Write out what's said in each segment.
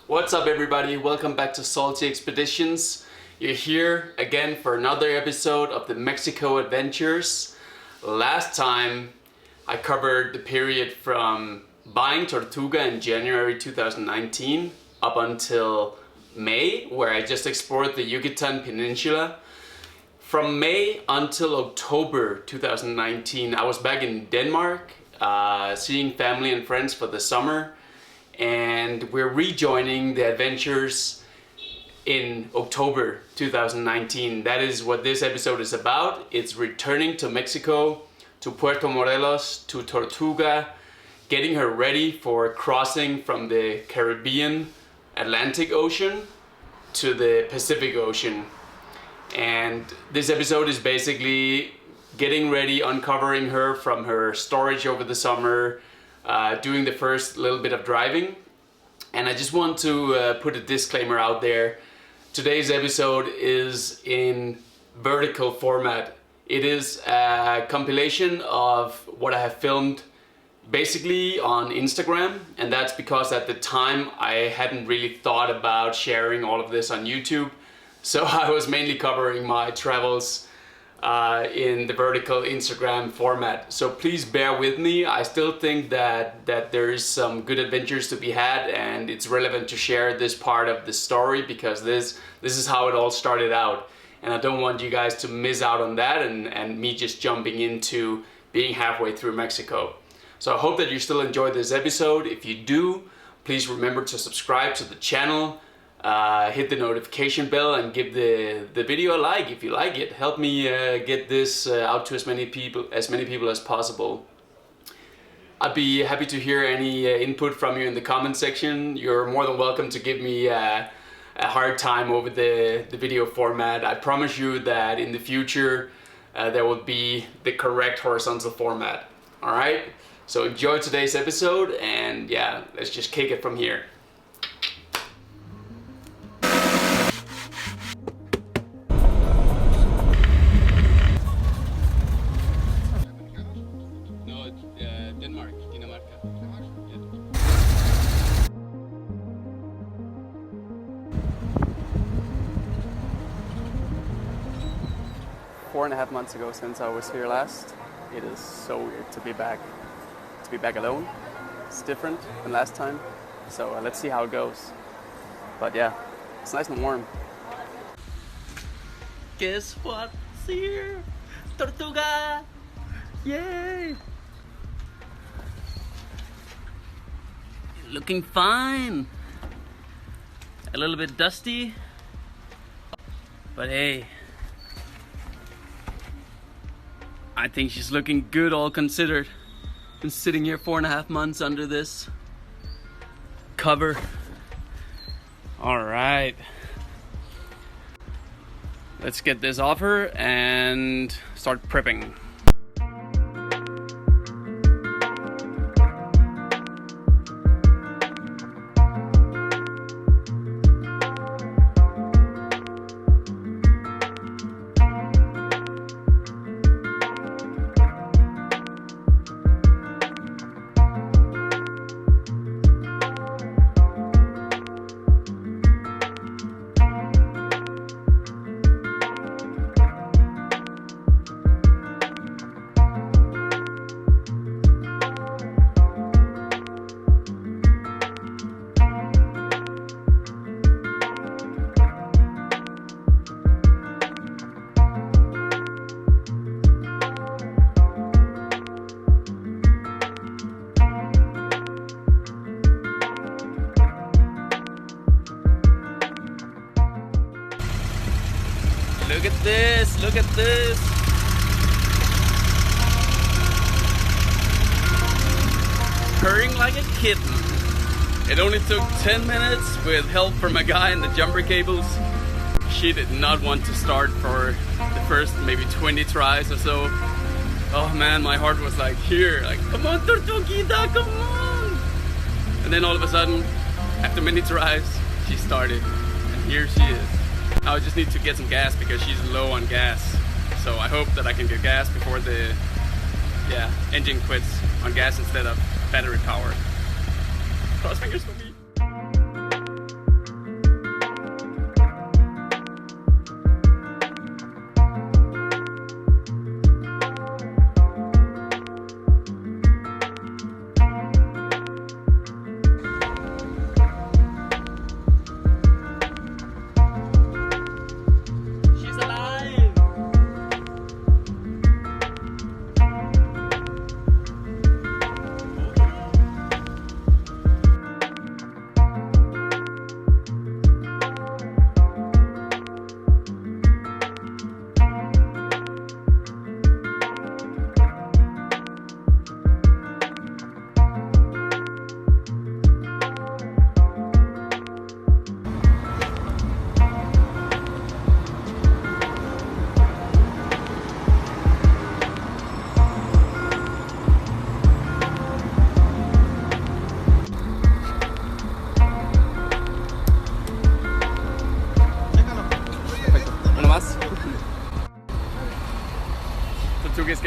What's up everybody, welcome back to Salty Expeditions. You're here again for another episode of the Mexico Adventures. Last time I covered the period from buying Tortuga in January 2019 up until May, where I just explored the Yucatan Peninsula. From May until October 2019 I was back in Denmark, seeing family and friends for the summer. And we're rejoining the adventures in October 2019. That is what this episode is about. It's returning to Mexico, to Puerto Morelos, to Tortuga, getting her ready for crossing from the Caribbean Atlantic Ocean to the Pacific Ocean. And this episode is basically getting ready, uncovering her from her storage over the summer, doing the first little bit of driving. And I just want to put a disclaimer out there. Today's episode is in vertical format. It is a compilation of what I have filmed basically on Instagram, and that's because at the time I hadn't really thought about sharing all of this on YouTube. So I was mainly covering my travels in the vertical Instagram format. So please bear with me. I still think that there is some good adventures to be had, and it's relevant to share this part of the story because this is how it all started out. And I don't want you guys to miss out on that and me just jumping into being halfway through Mexico. So I hope that you still enjoy this episode. If you do, please remember to subscribe to the channel. Hit the notification bell and give the video a like if you like it. Help me get this out to as many people as possible. I'd be happy to hear any input from you in the comment section. You're more than welcome to give me a hard time over the video format. I promise you that in the future there will be the correct horizontal format. Alright? So enjoy today's episode, and yeah, let's just kick it from here. Denmark, Dinamarca. 4.5 months ago since I was here last. It is so weird to be back alone. It's different than last time, so let's see how it goes. But yeah, it's nice and warm. Guess what's here? Tortuga! Yay! Looking fine. A little bit dusty, but hey, I think she's looking good all considered. Been sitting here 4.5 months under this cover. All right, let's get this off her and start prepping. Look at this, look at this. Purring like a kitten. It only took 10 minutes with help from a guy in the jumper cables. She did not want to start for the first maybe 20 tries or so. Oh man, my heart was like here, like come on Tortuguita, come on. And then all of a sudden, after many tries, she started, and here she is. Now I just need to get some gas because she's low on gas. So I hope that I can get gas before the engine quits on gas instead of battery power. Cross fingers for me.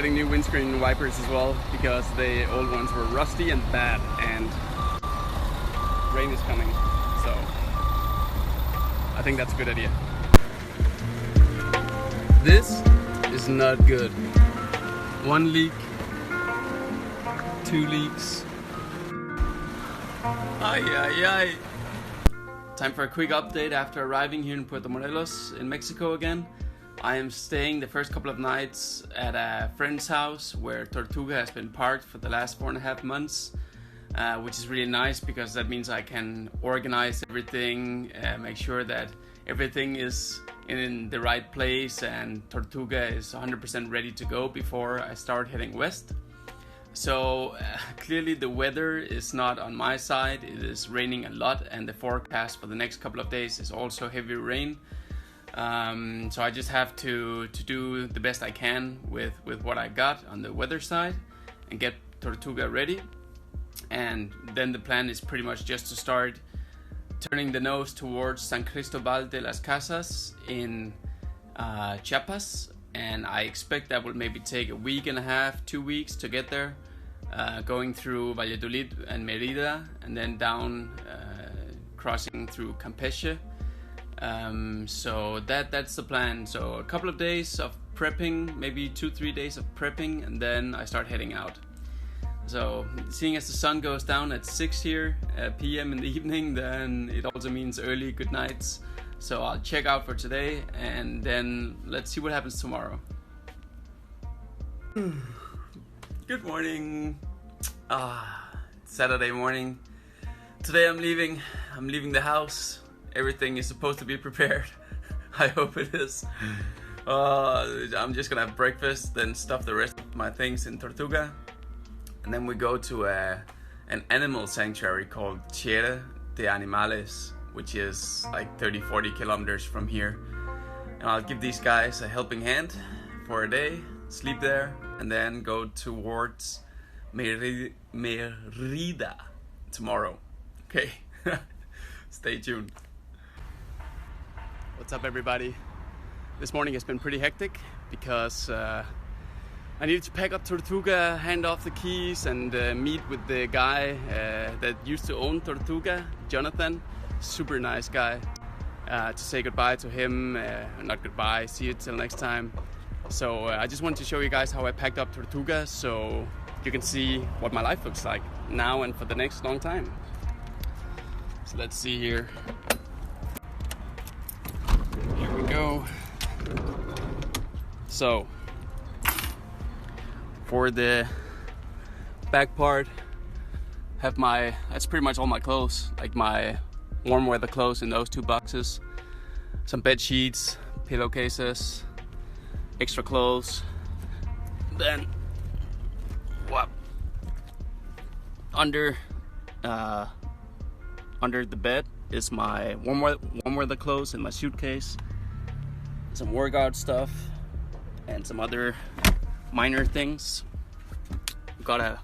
getting new windscreen wipers as well because the old ones were rusty and bad, and rain is coming, so I think that's a good idea. This is not good. 1 leak, 2 leaks. Ay, ay, ay. Time for a quick update after arriving here in Puerto Morelos in Mexico again. I am staying the first couple of nights at a friend's house where Tortuga has been parked for the last 4.5 months, which is really nice because that means I can organize everything, make sure that everything is in the right place and Tortuga is 100% ready to go before I start heading west. So clearly the weather is not on my side. It is raining a lot, and the forecast for the next couple of days is also heavy rain. So I just have to do the best I can with what I got on the weather side and get Tortuga ready. And then the plan is pretty much just to start turning the nose towards San Cristobal de las Casas in Chiapas. And I expect that will maybe take a week and a half, 2 weeks to get there, going through Valladolid and Merida, and then down, crossing through Campeche. So that's the plan. So a couple of days of prepping, maybe 2-3 days of prepping, and then I start heading out. So seeing as the sun goes down at 6 here p.m. in the evening, then it also means early good nights. So I'll check out for today, and then let's see what happens tomorrow. Good morning. Saturday morning. Today I'm leaving the house. Everything is supposed to be prepared. I hope it is. I'm just gonna have breakfast, then stuff the rest of my things in Tortuga, and then we go to an animal sanctuary called Tierra de Animales, which is like 30-40 kilometers from here. And I'll give these guys a helping hand for a day, sleep there, and then go towards Merida tomorrow. Okay, stay tuned. What's up, everybody? This morning has been pretty hectic because I needed to pack up Tortuga, hand off the keys, and meet with the guy that used to own Tortuga, Jonathan. Super nice guy. To say goodbye to him, not goodbye, see you till next time. So I just wanted to show you guys how I packed up Tortuga so you can see what my life looks like now and for the next long time. So let's see here. Here we go. So for the back part, that's pretty much all my clothes, like my warm weather clothes in those 2 boxes, some bed sheets, pillowcases, extra clothes. Then under the bed is my warm weather clothes in my suitcase, some workout stuff, and some other minor things. Got a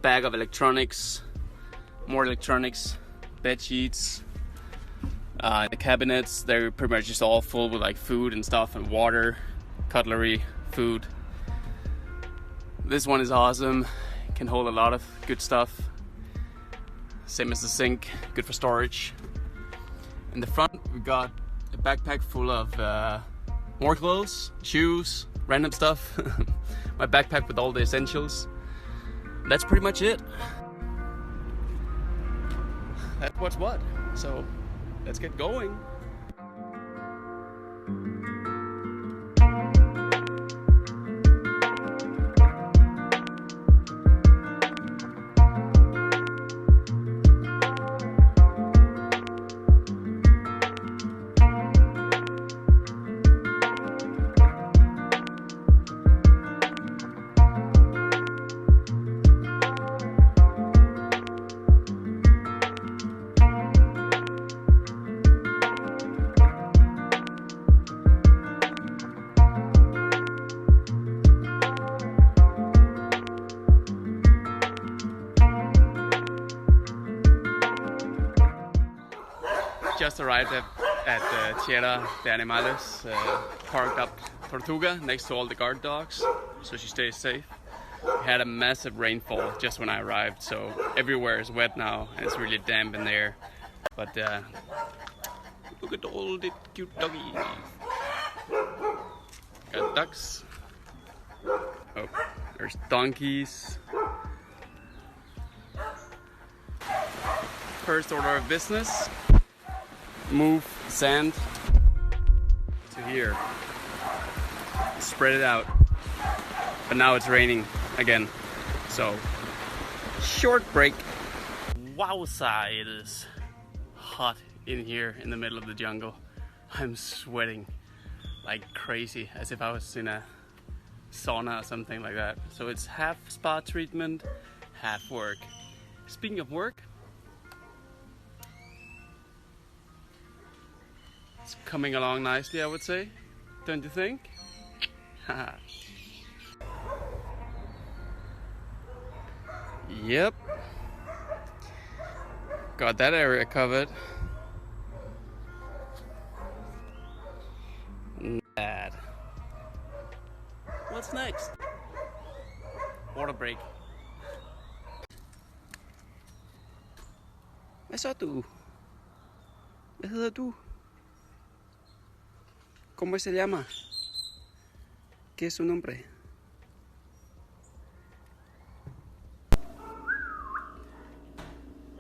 bag of electronics, more electronics, bed sheets. The cabinets, they're pretty much just all full with like food and stuff and water, cutlery, food. This one is awesome, can hold a lot of good stuff. Same as the sink, good for storage. In the front we got a backpack full of more clothes, shoes, random stuff. My backpack with all the essentials. That's pretty much it. That's what's what. So let's get going. Just arrived at Tierra de Animales, parked up Tortuga next to all the guard dogs. so she stays safe. We had a massive rainfall just when I arrived, so everywhere is wet now and it's really damp in there. But look at all the cute doggies. Got ducks. Oh, there's donkeys. First order of business, move sand to here. Spread it out. But now it's raining again, so short break. Wowza, it is hot in here in the middle of the jungle. I'm sweating like crazy, as if I was in a sauna or something like that. So it's half spa treatment, half work. Speaking of work, it's coming along nicely, I would say. Don't you think? Haha. Yep. Got that area covered. Bad. What's next? Water break. Hvad så du? Hvad hedder du? ¿Cómo se llama? ¿Qué es su nombre?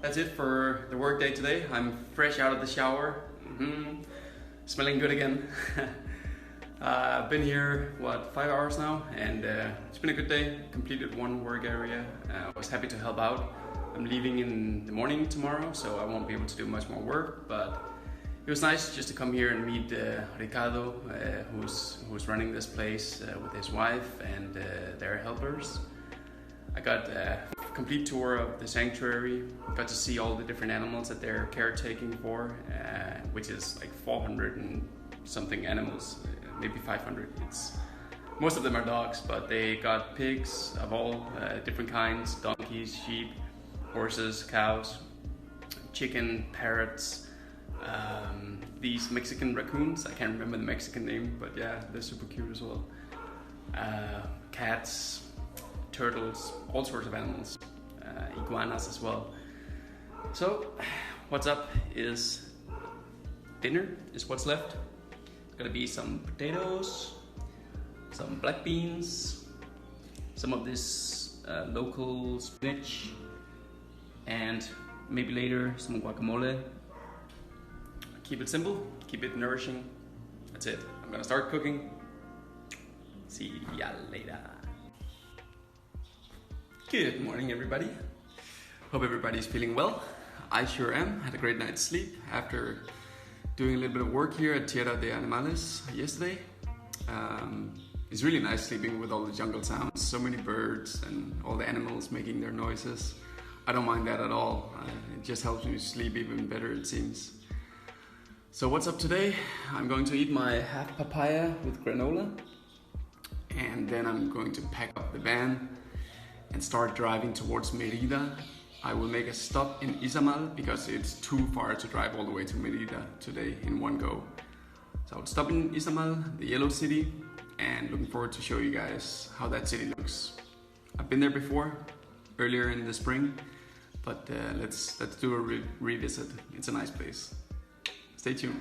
That's it for the work day today. I'm fresh out of the shower. Smelling good again. I've been here, 5 hours now, and it's been a good day. Completed one work area. I was happy to help out. I'm leaving in the morning tomorrow, so I won't be able to do much more work, but it was nice just to come here and meet Ricardo, who's running this place with his wife and their helpers. I got a complete tour of the sanctuary, got to see all the different animals that they're caretaking for, which is like 400 and something animals, maybe 500. Most of them are dogs, but they got pigs of all different kinds, donkeys, sheep, horses, cows, chicken, parrots, these Mexican raccoons. I can't remember the Mexican name, but yeah, they're super cute as well. Cats, turtles, all sorts of animals, iguanas as well. So what's up is dinner is what's left. It's gonna be some potatoes, some black beans, some of this local spinach, and maybe later some guacamole. Keep it simple, keep it nourishing. That's it. I'm gonna start cooking. See ya later. Good morning, everybody. Hope everybody's feeling well. I sure am. Had a great night's sleep after doing a little bit of work here at Tierra de Animales yesterday. It's really nice sleeping with all the jungle sounds, so many birds and all the animals making their noises. I don't mind that at all. It just helps me sleep even better, it seems. So what's up today? I'm going to eat my half papaya with granola, and then I'm going to pack up the van and start driving towards Merida. I will make a stop in Izamal because it's too far to drive all the way to Merida today in one go. So I'll stop in Izamal, the yellow city, and looking forward to show you guys how that city looks. I've been there before, earlier in the spring, but let's do a revisit. It's a nice place. Stay tuned.